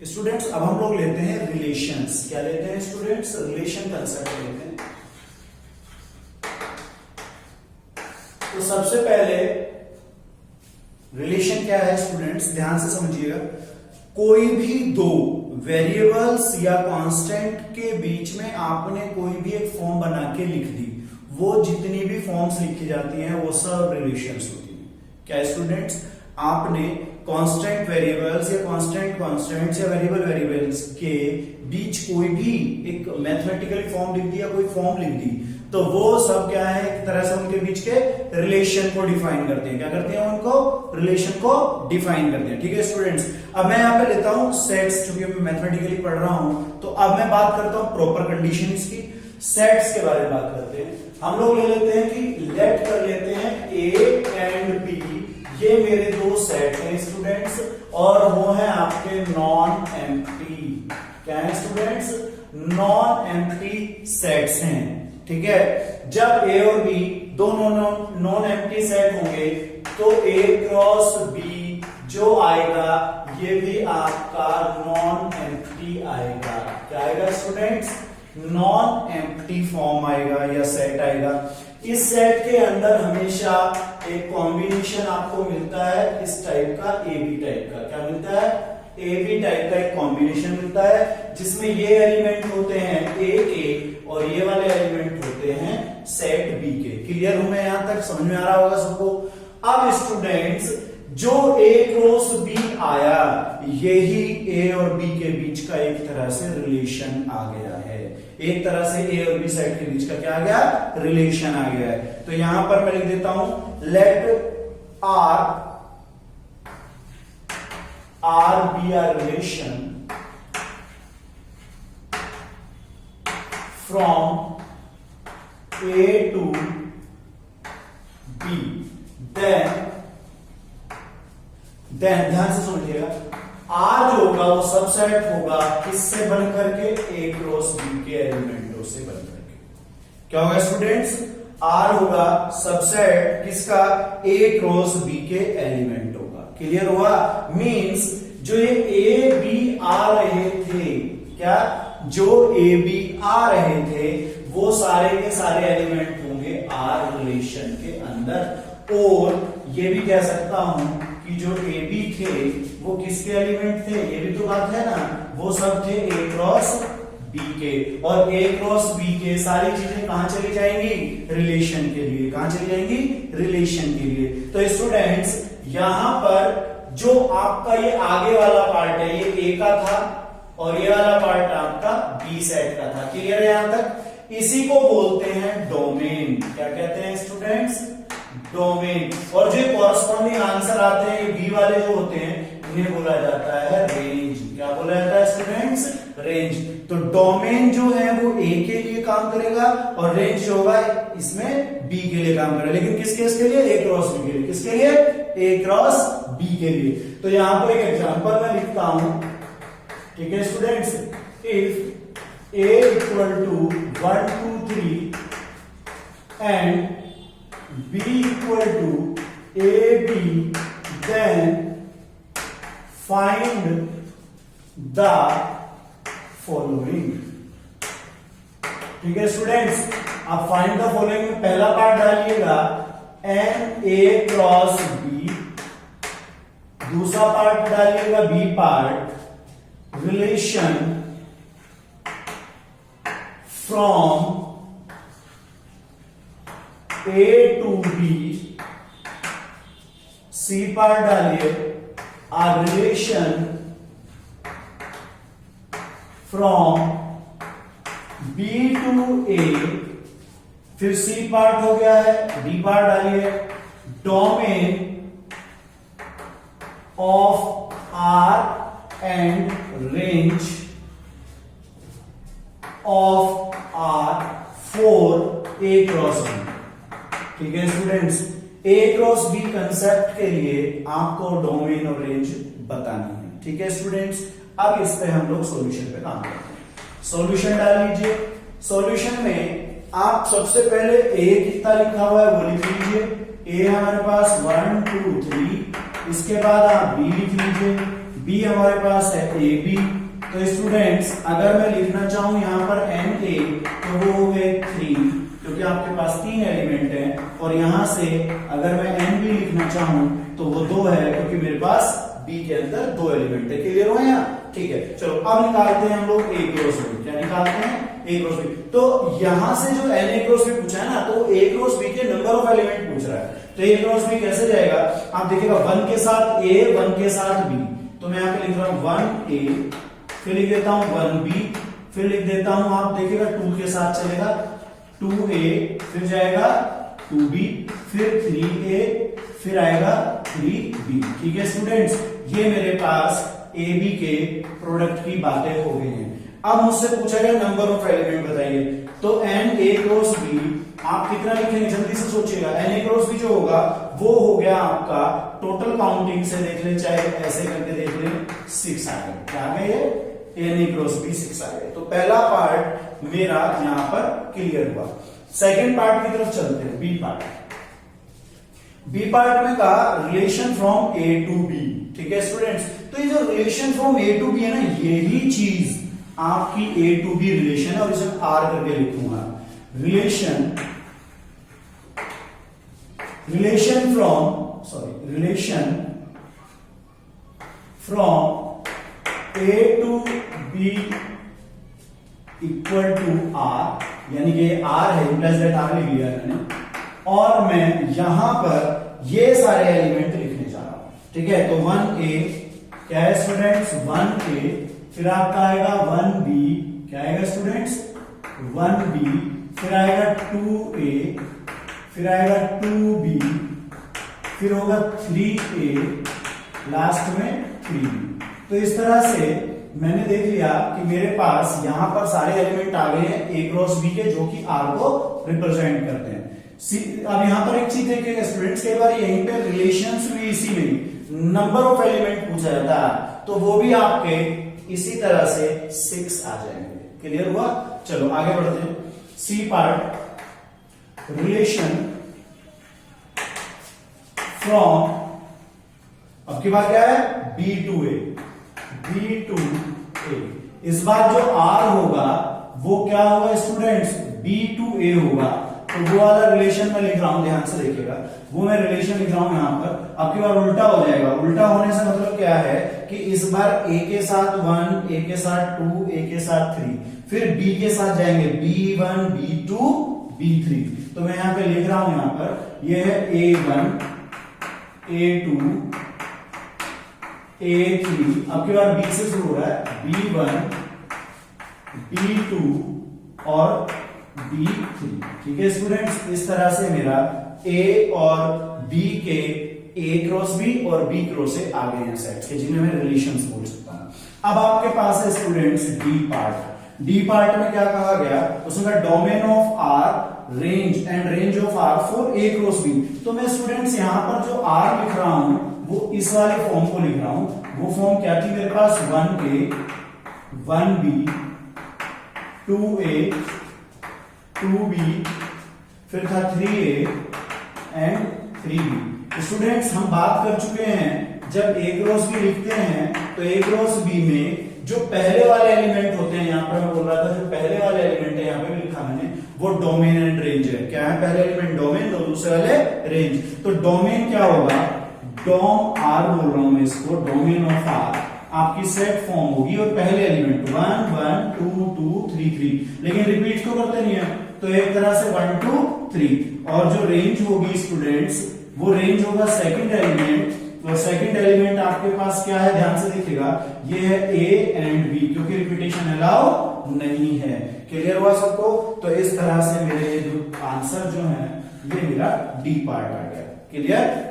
Students अब हम लोग लेते हैं रिलेशंस। क्या लेते हैं स्टूडेंट्स? रिलेशन कंसेप्ट लेते हैं। तो सबसे पहले रिलेशन क्या है स्टूडेंट्स, ध्यान से समझिएगा। कोई भी दो वेरिएबल्स या कांस्टेंट के बीच में आपने कोई भी एक फॉर्म बना के लिख दी, वो जितनी भी फॉर्म्स लिखी जाती हैं वो सब रिलेशंस होती हैं। क्या स्टूडेंट्स? आपने कांस्टेंट वेरिएबल्स या कांस्टेंट कांस्टेंट्स या वेरिएबल वेरिएबल्स के बीच कोई भी एक मैथमेटिकल फॉर्म लिख दिया, कोई फॉर्म लिख दी, तो वो सब क्या है, एक तरह से उनके बीच के रिलेशन को डिफाइन करते हैं। क्या करते हैं? उनको रिलेशन को डिफाइन करते हैं। ठीक है स्टूडेंट्स, अब मैं यहां पे लेता हूं सेट्स, चूंकि मैं मैथमेटिकली पढ़ रहा हूं, तो अब मैं बात करता हूं प्रॉपर कंडीशन की। सेट्स के बारे में बात करते हैं। हम लोग ले लेते हैं कि लेट कर लेते हैं ए एंड बी, ये मेरे दो सेट हैं स्टूडेंट्स, और वो है आपके नॉन एम्प्टी। क्या है स्टूडेंट्स? नॉन एम्प्टी सेट्स हैं। ठीक है, जब ए और बी दोनों नॉन एम्प्टी सेट होंगे तो ए क्रॉस बी जो आएगा ये भी आपका नॉन एम्प्टी आएगा। क्या आएगा स्टूडेंट्स? नॉन एम्प्टी फॉर्म आएगा या सेट आएगा। इस सेट के अंदर हमेशा एक कॉम्बिनेशन आपको मिलता है इस टाइप का, ए बी टाइप का। क्या मिलता है? ए बी टाइप का एक कॉम्बिनेशन मिलता है, जिसमें ये एलिमेंट होते हैं ए के और ये वाले एलिमेंट होते हैं सेट बी के। क्लियर हूं मैं? यहां तक समझ में आ रहा होगा सबको। अब स्टूडेंट्स जो ए क्रॉस बी आया, यही ए और बी के बीच का एक तरह से रिलेशन आ गया है। एक तरह से ए और बी सेट के बीच का क्या आ गया? रिलेशन आ गया है। तो यहां पर मैं लिख देता हूं let R be R relation from A to B, then ध्यान से समझिएगा, आर जो होगा वो सबसेट होगा किससे बनकर के? ए क्रॉस बी के एलिमेंटों से बनकर के। क्या होगा स्टूडेंट्स? आर होगा सबसेट किसका? ए क्रॉस बी के एलिमेंटों का। क्लियर हुआ? मींस जो ये ए बी आ रहे थे, क्या जो ए बी आ रहे थे वो सारे के सारे एलिमेंट होंगे आर रिलेशन के अंदर। और ये भी कह सकता हूं कि जो ए बी थे वो किसके एलिमेंट थे? ये भी तो बात है ना, वो सब थे ए क्रॉस बी के। और ए क्रॉस बी के सारी चीजें कहां चली जाएंगी? रिलेशन के लिए। कहां चली जाएंगी? रिलेशन के लिए। तो स्टूडेंट्स यहां पर जो आपका ये आगे वाला पार्ट है ये ए का था और ये वाला पार्ट आपका बी सेट का था। क्लियर है यहां तक? इसी को बोलते हैं डोमेन। क्या कहते हैं स्टूडेंट्स? डोमेन। और जो कॉरस्पॉन्डिंग आंसर आते हैं ये बी वाले जो होते हैं इन्हें बोला जाता है रेंज। क्या बोला जाता है स्टूडेंट्स? रेंज। तो डोमेन जो है वो ए के लिए काम करेगा और रेंज जो होगा इसमें बी के लिए काम करेगा। लेकिन किस केस के लिए? ए क्रॉस बी के लिए। किसके लिए? ए क्रॉस बी के लिए। तो यहां पर एक एग्जांपल मैं लिखता हूं। ठीक है students, if A equal to 1 2 3 and b equal to ab, then find the following। ठीक है स्टूडेंट्स, आप फाइंड द फॉलोइंग में पहला पार्ट डालिएगा एन ए क्रॉस बी, दूसरा पार्ट डालिएगा B part relation from A to B, C part डालिए R relation from B to A, फिर सी पार्ट हो गया है, डी पार्ट डालिए domain of R and range of R for A cross B. ठीक है students, A cross B concept के लिए आपको डोमेन और रेंज बतानी है। ठीक है स्टूडेंट्स, अब इस पे हम लोग सॉल्यूशन पे काम करते हैं। सॉल्यूशन डाल लीजिए। सॉल्यूशन में आप सबसे पहले ए कितना लिखा हुआ है वो लिख लीजिए। ए हमारे पास 1 2 3, इसके बाद आप बी लिख लीजिए, बी हमारे पास है ए बी। तो स्टूडेंट्स अगर मैं लिखना चाहूं यहां पर एन ए तो वो हो गए 3, क्योंकि आपके पास 3 एलिमेंट हैं। और यहां से अगर मैं एन बी लिखना चाहूं तो वो 2 है, क्योंकि मेरे पास बी के अंदर 2 एलिमेंट है। क्लियर हो यहाँ? ठीक है, चलो अब निकालते हैं हम लोग ए क्रॉस बी। क्या निकालते हैं? ए क्रॉस बी। तो यहां से जो एन ए क्रॉस बी पूछा है ना, तो ए क्रॉस बी के नंबर ऑफ एलिमेंट पूछ रहा है। तो ए क्रॉस बी कैसे जाएगा? आप देखिएगा 1 के साथ ए, 1 के साथ बी। तो मैं यहाँ पे लिख रहा हूं 1 ए, फिर लिख देता हूं 1 बी, फिर लिख देता हूं, आप देखिएगा 2 के साथ चलेगा 2 ए, फिर जाएगा 2 बी, फिर 3 ए, फिर आएगा 3 बी। ठीक है स्टूडेंट्स, ये मेरे पास ए बी के प्रोडक्ट की बातें हो गई हैं। अब मुझसे पूछा गया नंबर ऑफ एलिमेंट बताइए। तो एन ए क्रॉस बी आप कितना लिखेंगे? जल्दी से सोचिएगा। एन ए क्रॉस बी जो होगा वो हो गया आपका टोटल काउंटिंग से देख ले, चाहे ऐसे करके देख ले, 6 आ गए। क्या आ गए? एन ए क्रॉस बी 6 आ गए। तो पहला पार्ट मेरा यहां पर क्लियर हुआ। सेकेंड पार्ट की तरफ चलते हैं, बी पार्ट। बी पार्ट में कहा relation from A to B. ठीक है स्टूडेंट्स, तो ये जो relation from A to B है ना, यही चीज आपकी ए टू बी रिलेशन है, और इसे आर करके लिखूंगा। Relation from A to B equal to R, यानी कि आर है, प्लस दैट आर लिख लिया मैंने। और मैं यहां पर ये सारे एलिमेंट लिखने जा रहा हूं। ठीक है, तो 1 ए क्या है स्टूडेंट्स? 1 ए, फिर आपका आएगा 1 बी, क्या आएगा स्टूडेंट्स? 1 बी, फिर आएगा 2 ए, फिर आएगा 2 बी, फिर होगा 3 ए, लास्ट में 3 बी। तो इस तरह से मैंने देख लिया कि मेरे पास यहां पर सारे एलिमेंट आ गए हैं ए क्रॉस बी के, जो कि आर को रिप्रेजेंट करते हैं। अब यहां पर एक चीज देखिएगा स्टूडेंट्स, कई बार यहीं पे रिलेशंस भी इसी में नंबर ऑफ एलिमेंट पूछा जाता है, तो वो भी आपके इसी तरह से 6 आ जाएंगे। क्लियर हुआ? चलो आगे बढ़ते हैं। सी पार्ट, रिलेशन फ्रॉम, अब की बात क्या है? B to A. B to A, इस बार जो आर होगा वो क्या होगा स्टूडेंट्स? बी टू ए होगा। तो वो वाला रिलेशन मैं लिख रहा हूं, ध्यान से देखिएगा, वो मैं रिलेशन लिख रहा हूं यहां पर। अब की बार उल्टा हो जाएगा। उल्टा होने से मतलब क्या है कि इस बार ए के साथ 1, ए के साथ 2, ए के साथ 3, फिर बी के साथ जाएंगे B1, B2, B3। तो मैं यहां पे लिख रहा हूं, यहां पर ये है A1, A2, A3। अब की बार बी से शुरू हो रहा है, B1, B2 और B3। ठीक है स्टूडेंट्स, इस तरह से मेरा A और B के A क्रॉस B और B क्रॉस A आ गए हैं सेट्स के, जिन्हें मैं रिलेशंस बोल सकता हूं। अब आपके पास है students D part. D part में क्या कहा गया? उसमें कहा domain of R, range and range of R for A cross B। तो मैं स्टूडेंट्स यहां पर जो R लिख रहा हूं वो इस वाले फॉर्म को लिख रहा हूं। वो फॉर्म क्या थी मेरे पास? 1A, 1B, 2A, 2B, फिर था 3A एंड 3B। स्टूडेंट्स हम बात कर चुके हैं, जब ए क्रॉस बी लिखते हैं तो ए क्रॉस बी में जो पहले वाले एलिमेंट होते हैं, यहां पर मैं बोल रहा था जो पहले वाले एलिमेंट है, यहां पे भी लिखा मैंने, वो डोमेन एंड रेंज है। क्या है? पहले एलिमेंट डोमेन और दूसरे वाले रेंज। तो डोमेन क्या होगा? डोम आर बोल रहा हूं मैं इसको, डोमेन ऑफ आर आपकी सेट फॉर्म होगी, और पहले एलिमेंट 1 1 2 2 3 3, लेकिन रिपीट तो करते नहीं है, तो एक तरह से 1 2 3। और जो रेंज होगी स्टूडेंट्स, वो रेंज होगा सेकंड एलिमेंट। तो सेकंड एलिमेंट आपके पास क्या है? ध्यान से देखिएगा, ये है ए एंड बी, क्योंकि रिपीटेशन अलाउ नहीं है। क्लियर हुआ सबको? तो इस तरह से मेरे जो आंसर जो है ये मेरा डी पार्ट आ गया। क्लियर?